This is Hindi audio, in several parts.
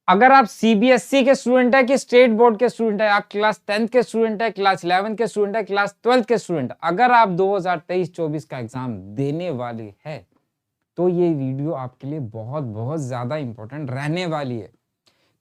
अगर आप सीबीएसई के स्टूडेंट है कि स्टेट बोर्ड के स्टूडेंट है, आप क्लास 10th के स्टूडेंट है, क्लास 11th के स्टूडेंट है, क्लास 12th के स्टूडेंट, अगर आप 2023-24 का एग्जाम देने वाले हैं तो ये वीडियो आपके लिए बहुत बहुत ज्यादा इंपॉर्टेंट रहने वाली है,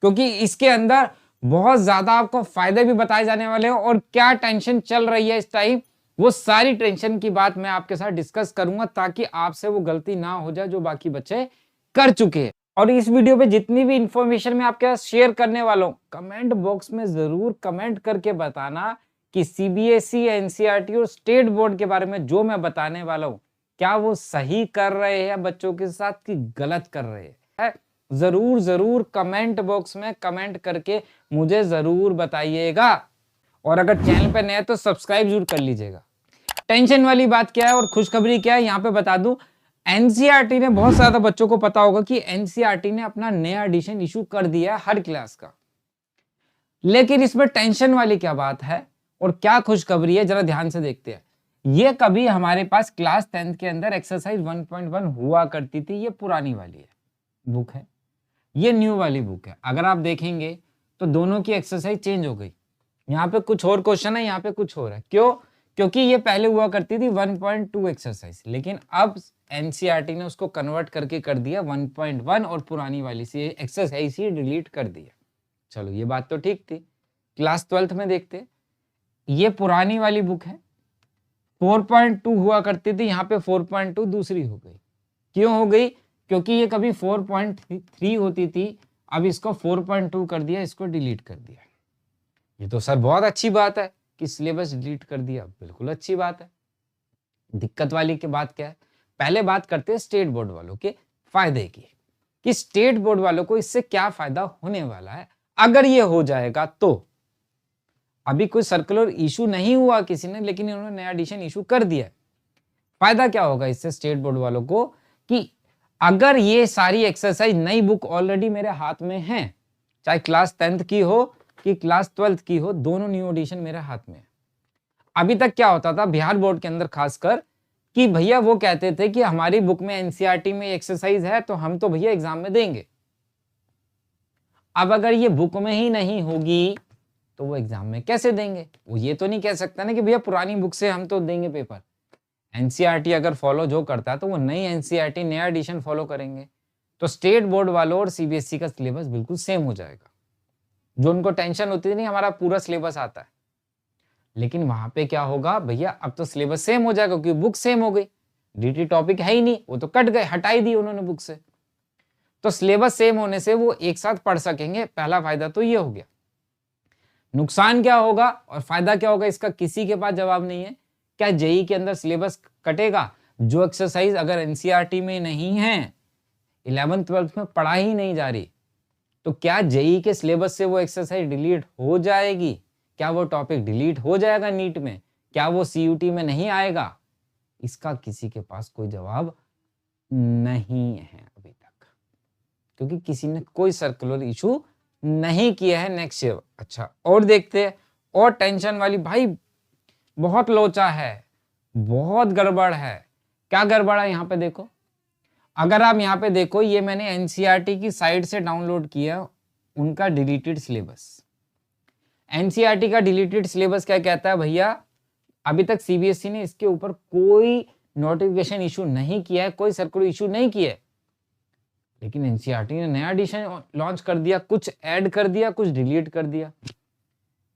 क्योंकि इसके अंदर बहुत ज्यादा आपको फायदे भी बताए जाने वाले हैं और क्या टेंशन चल रही है इस टाइम, वो सारी टेंशन की बात मैं आपके साथ डिस्कस करूंगा ताकि आपसे वो गलती ना हो जाए जो बाकी बच्चे कर चुके हैं। और इस वीडियो पे जितनी भी इंफॉर्मेशन मैं आपके साथ शेयर करने वाला हूं, कमेंट बॉक्स में जरूर कमेंट करके बताना कि सीबीएसई, एनसीईआरटी और स्टेट बोर्ड के बारे में जो मैं बताने वाला हूं क्या वो सही कर रहे हैं बच्चों के साथ कि गलत कर रहे हैं। जरूर जरूर कमेंट बॉक्स में कमेंट करके मुझे जरूर बताइएगा, और अगर चैनल पे नए तो सब्सक्राइब जरूर कर लीजिएगा। टेंशन वाली बात क्या है और खुशखबरी क्या है यहाँ पे बता दूं। एनसीईआरटी ने, बहुत ज्यादा बच्चों को पता होगा कि एनसीईआरटी ने अपना नया एडिशन इशू कर दिया है हर क्लास का, लेकिन इसमें टेंशन वाली क्या बात है और क्या खुशखबरी है जरा ध्यान से देखते हैं। ये कभी हमारे पास क्लास 10th के अंदर एक्सरसाइज 1.1 हुआ करती थी, ये पुरानी वाली है बुक है, ये न्यू वाली बुक है। अगर आप देखेंगे तो दोनों की एक्सरसाइज चेंज हो गई, यहाँ पे कुछ और क्वेश्चन है, यहाँ पे कुछ और है। क्यों? क्योंकि ये पहले हुआ करती थी 1.2 एक्सरसाइज, लेकिन अब एनसीईआरटी ने उसको कन्वर्ट करके कर दिया 1.1 और पुरानी वाली से एक्सरसाइज ही डिलीट कर दिया। चलो ये बात तो ठीक थी। क्लास 12th में देखते, ये पुरानी वाली बुक है, 4.2 हुआ करती थी, यहाँ पे 4.2 दूसरी हो गई। क्यों हो गई? क्योंकि ये कभी 4.3 होती थी, अब इसको 4.2 कर दिया, इसको डिलीट कर दिया। ये तो सर बहुत अच्छी बात है कि सिलेबस डिलीट कर दिया, बिल्कुल अच्छी बात है। दिक्कत वाली की बात क्या है? पहले बात करते हैं स्टेट बोर्ड वालों के फायदे की, कि स्टेट बोर्ड वालों को इससे क्या फायदा होने वाला है अगर ये हो जाएगा तो। अभी कोई सर्कुलर इशू नहीं हुआ किसी ने, लेकिन इन्होंने नया एडिशन इशू कर दिया। फायदा क्या होगा इससे स्टेट बोर्ड वालों को, कि अगर ये सारी एक्सरसाइज नई बुक ऑलरेडी मेरे हाथ में है, चाहे क्लास 10th की हो कि क्लास 12th की हो, दोनों न्यू एडिशन मेरे हाथ में है। अभी तक क्या होता था बिहार बोर्ड के अंदर खासकर, कि भैया वो कहते थे कि हमारी बुक में एनसीईआरटी में एक्सरसाइज है तो हम तो भैया एग्जाम में देंगे। अब अगर ये बुक में ही नहीं होगी तो वो एग्जाम में कैसे देंगे? वो ये तो नहीं कह सकता ना कि भैया पुरानी बुक से हम तो देंगे पेपर। एनसीईआरटी अगर फॉलो जो करता है तो वो नई एनसीईआरटी, नया एडिशन फॉलो करेंगे, तो स्टेट बोर्ड वालों और सीबीएसई का सिलेबस बिल्कुल सेम हो जाएगा। जो उनको टेंशन होती थी नहीं हमारा पूरा सिलेबस आता है, लेकिन वहां पे क्या होगा भैया, अब तो सिलेबस सेम हो जाएगा क्योंकि बुक सेम हो गई। डीटी टॉपिक है ही नहीं, वो तो कट गए, हटाई दी उन्होंने बुक से। तो सिलेबस सेम होने से वो एक साथ पढ़ सकेंगे, पहला फायदा तो ये हो गया। नुकसान क्या होगा और फायदा क्या होगा इसका किसी के पास जवाब नहीं है। क्या जेई के अंदर सिलेबस कटेगा? जो एक्सरसाइज अगर एनसीईआरटी में नहीं है, 11th 12th में पढ़ा ही नहीं जा रही, तो क्या जेई के सिलेबस से वो एक्सरसाइज डिलीट हो जाएगी? क्या वो टॉपिक डिलीट हो जाएगा नीट में? क्या वो सीयूटी में नहीं आएगा? इसका किसी के पास कोई जवाब नहीं है अभी तक, क्योंकि किसी ने कोई सर्कुलर इशू नहीं किया है नेक्स्ट ईयर। अच्छा, और देखते हैं, और टेंशन वाली भाई बहुत लोचा है, बहुत गड़बड़ है। क्या गड़बड़ है यहाँ पे देखो। अगर आप यहाँ पे देखो, ये मैंने एनसीईआरटी की साइट से डाउनलोड किया उनका डिलीटेड सिलेबस। एनसीईआरटी का डिलीटेड सिलेबस क्या कहता है भैया, अभी तक सीबीएसई ने इसके ऊपर कोई नोटिफिकेशन इशू नहीं किया है, कोई सर्कुलर इशू नहीं किया है, लेकिन एनसीईआरटी ने नया एडिशन लॉन्च कर दिया, कुछ ऐड कर दिया, कुछ डिलीट कर दिया।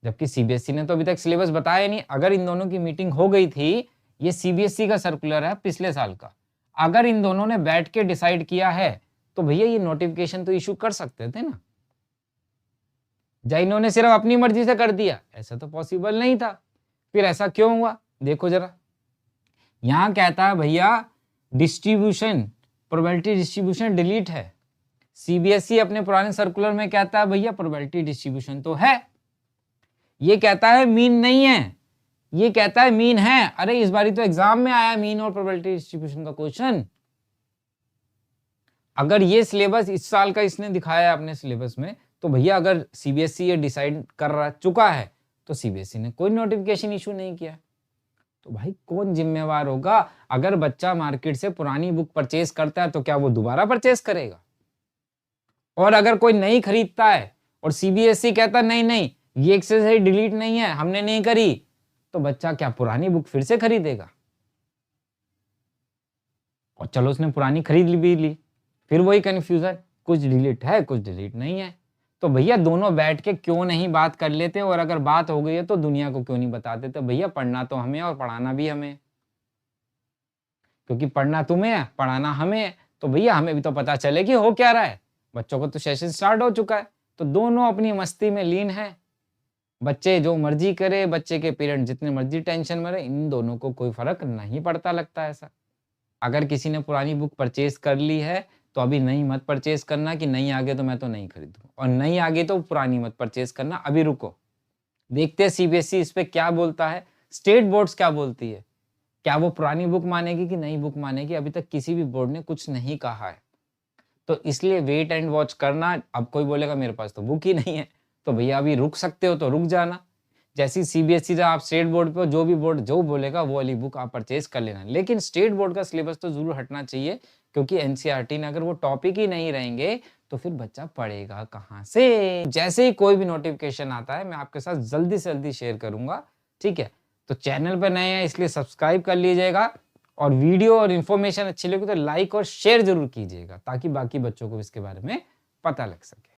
जबकि सीबीएसई ने तो अभी तक सिलेबस बताया नहीं। अगर इन दोनों की मीटिंग हो गई थी, ये सीबीएसई का सर्कुलर है पिछले साल का, अगर इन दोनों ने बैठ के डिसाइड किया है तो भैया ये नोटिफिकेशन तो इशू कर सकते थे ना। या इन्होंने सिर्फ अपनी मर्जी से कर दिया? ऐसा तो पॉसिबल नहीं था। फिर ऐसा क्यों हुआ देखो जरा। यहां कहता है भैया डिस्ट्रीब्यूशन, प्रोबेबिलिटी डिस्ट्रीब्यूशन डिलीट है। सीबीएसई अपने पुराने सर्कुलर में कहता है भैया प्रोबेबिलिटी डिस्ट्रीब्यूशन तो है। ये कहता है मीन नहीं है, ये कहता है मीन है। अरे इस बारी तो एग्जाम में आया मीन और प्रोबेबिलिटी डिस्ट्रीब्यूशन का क्वेश्चन। अगर ये सिलेबस इस साल का इसने दिखाया है अपने सिलेबस में, तो भैया अगर सीबीएसई ये डिसाइड कर चुका है तो सीबीएसई ने कोई नोटिफिकेशन इशू नहीं किया। तो भाई कौन जिम्मेवार होगा? अगर बच्चा मार्केट से पुरानी बुक परचेज करता है तो क्या वो दोबारा परचेज करेगा? और अगर कोई नहीं खरीदता है और सीबीएसई कहता नहीं नहीं ये एक्सरसाइज डिलीट नहीं है, हमने नहीं करी, तो बच्चा क्या पुरानी बुक फिर से खरीदेगा? और चलो उसने पुरानी खरीद भी ली, फिर वही कंफ्यूजन, कुछ डिलीट है कुछ डिलीट नहीं है। तो भैया दोनों बैठ के क्यों नहीं बात कर लेते, और अगर बात हो गई है तो दुनिया को क्यों नहीं बता देते? भैया पढ़ना तो हमें और पढ़ाना भी हमें, क्योंकि पढ़ना तुम्हें है पढ़ाना हमें है। तो भैया हमें भी तो पता चले कि हो क्या रहा है। बच्चों को तो सेशन स्टार्ट हो चुका है, तो दोनों अपनी मस्ती में लीन है। बच्चे जो मर्जी करे, बच्चे के पेरेंट जितने मर्जी टेंशन में रहे, इन दोनों को कोई फर्क नहीं पड़ता लगता है ऐसा। अगर किसी ने पुरानी बुक परचेज कर ली है तो अभी नई मत परचेज करना कि नहीं आगे तो मैं तो नहीं खरीदूँ, और नहीं आगे तो पुरानी मत परचेज करना, अभी रुको। देखते हैं सीबीएसई इस पे क्या बोलता है, स्टेट बोर्ड्स क्या बोलती है, क्या वो पुरानी बुक मानेगी कि नई बुक मानेगी? अभी तक किसी भी बोर्ड ने कुछ नहीं कहा है, तो इसलिए वेट एंड वॉच करना। अब कोई बोलेगा मेरे पास तो बुक ही नहीं है, तो भैया अभी रुक सकते हो तो रुक जाना। जैसी सीबीएसई से आप स्टेट बोर्ड पे हो, जो भी बोर्ड जो बोलेगा वो वाली बुक आप परचेज कर लेना, लेकिन स्टेट बोर्ड का सिलेबस तो जरूर हटना चाहिए, क्योंकि एनसीईआरटी ने अगर वो टॉपिक ही नहीं रहेंगे तो फिर बच्चा पढ़ेगा कहाँ से? जैसे ही कोई भी नोटिफिकेशन आता है मैं आपके साथ जल्दी से जल्दी शेयर करूंगा, ठीक है? तो चैनल पर नए हैं इसलिए सब्सक्राइब कर लीजिएगा, और वीडियो और इन्फॉर्मेशन अच्छी लगी तो लाइक और शेयर जरूर कीजिएगा, ताकि बाकी बच्चों को इसके बारे में पता लग सके।